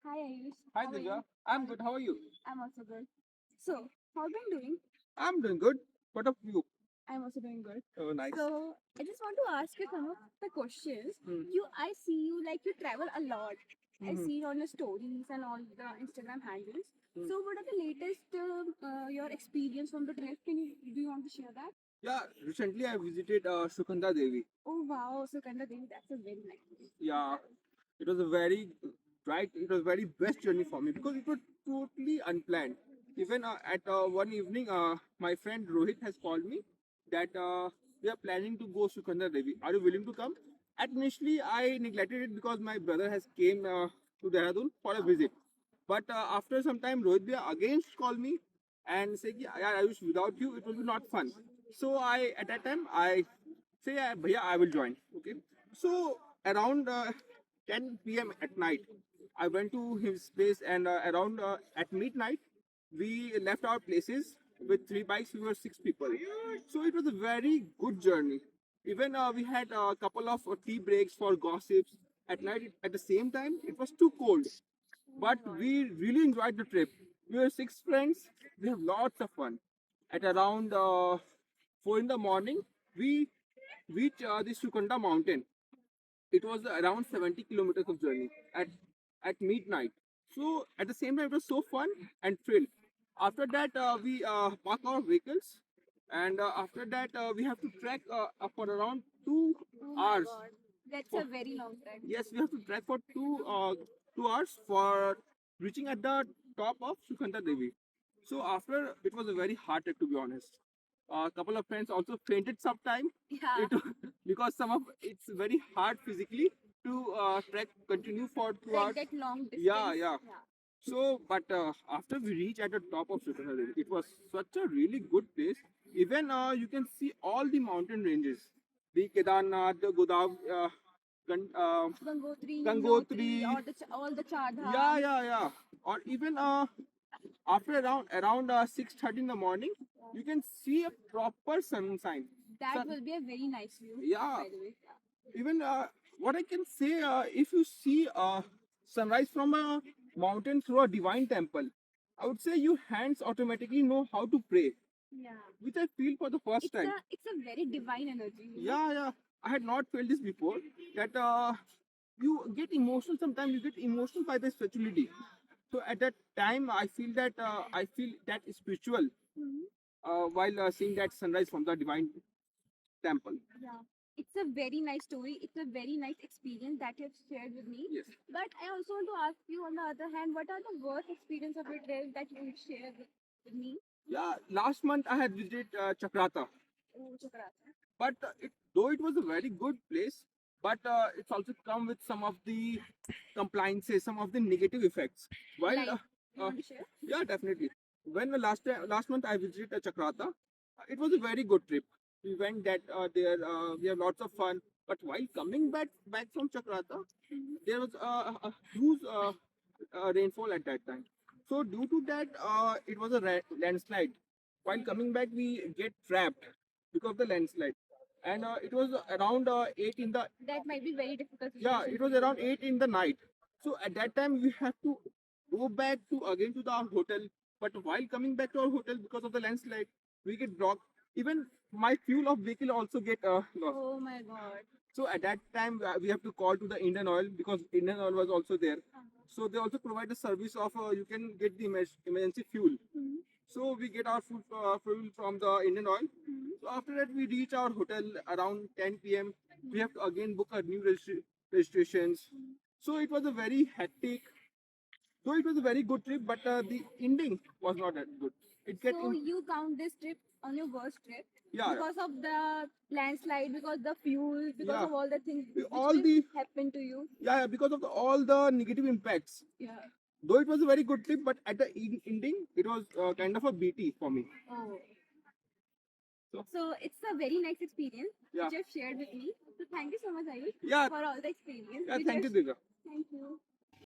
Hi Ayush. Hi How are Divya, you? I'm good. How are you? I'm also good. So, how have you been doing? I'm doing good. What of you? I'm also doing good. Oh, nice. So, I just want to ask you some of the questions. Hmm. I see you like you travel a lot. I Mhm. see on your stories and all the Instagram handles. Hmm. So, what are the latest your experience from the trip? Do you want to share that? Yeah, recently I visited Sukanda Devi. Oh wow, so kind of thing. That's a very nice place. Yeah, it was a very right. It was very best journey for me because it was totally unplanned. Even at one evening, my friend Rohit has called me that we are planning to go Sukanda Devi. Are you willing to come? At initially, I neglected it because my brother has came to Dehradun for a visit. But after some time, Rohit Bhaiya again called me and said, "Yeah, Ayush, without you, it will be not fun." So at that time, I say, "Yeah, Bhaiya, I will join." Okay. So around 10 p.m. at night, I went to his place, and around at midnight, we left our places with three bikes. We were six people, so it was a very good journey. Even we had a couple of tea breaks for gossips at night. At the same time, it was too cold, but we really enjoyed the trip. We were six friends. We have lots of fun. At around 4 in the morning, we reached the Sukanda mountain. It was around 70 kilometers of journey at midnight. So at the same time, it was so fun and thrill. After that, we park our vehicles, and after that, we have to trek for around two Oh my hours. god, that's For a very long trek. yes, we have to trek for 2 hours for reaching at the top of Sukhanta Devi. So after it was a very hard trek, to be honest. A couple of friends also fainted sometime. Yeah, It because some of it's very hard physically to trek continue for two trek hours. that long Yeah, distance. yeah. Yeah. So, but after we reach at the top of Sukhanta Devi, it was such a really good place. Even you can see all the mountain ranges, the Kedarnath, the Godav, Gangotri, Yamunotri, Gangotri. or all the Char Yeah, Dham. yeah, yeah. Or even after around 6:30 in the morning, you can see a proper sunshine. That Sun, will be a very nice view, yeah. by the way. Even what I can say, if you see sunrise from a mountain through a divine temple, I would say your hands automatically know how to pray, Yeah. which I feel for the first It's a time. it's a very divine energy. Yeah, yeah. I had not felt this before. That you get emotional. Sometimes you get emotional by the spirituality. So at that time, I feel that spiritual Mhm. while seeing that sunrise from the divine temple. Yeah. It's a very nice story. It's a very nice experience that you have shared with me. Yes. But I also want to ask you, on the other hand, what are the worst experience of your trip that you will share with me? Yeah. Last month I had visited Chakrata, Oh, Chakrata. but though it was a very good place, but it's also come with some of the compliances, some of the negative effects. While Like, you uh, want to share? yeah, definitely. When the last month I visited Chakrata, it was a very good trip. We went that there. We have lots of fun. But while coming back from Chakrata, there was a huge rainfall at that time. So due to that, it was a landslide. While coming back, we get trapped because of the landslide, and it was around 8 in the That might be very difficult yeah, situation it for was you. around 8 in the night. So at that time, we have to go back to again to the our hotel. But while coming back to our hotel because of the landslide, we get blocked. Even my fuel of vehicle also get lost. Oh my god. So at that time, we have to call to the Indian Oil because Indian Oil was also there. So they also provide the service of you can get the emergency fuel. Mhm. So we get our fuel from the Indian Oil. Mhm. So after that, we reach our hotel around 10 p.m. We have to again book a new registrations. So it was a very hectic. Though it was a very good trip, but the ending was not that good. It get So in. you count this trip on your worst trip Yeah, because of the landslide, because the fuel, because yeah. of all the things which All will the happen to you. yeah, because of all the negative impacts. Yeah. Though it was a very good trip, but at the ending, it was kind of a BT for me. Oh. So So it's a very nice experience yeah, which you have shared with me. So thank you so much, Ayush, yeah, for all the experience yeah. which you Thank have. you, Divya. Thank you.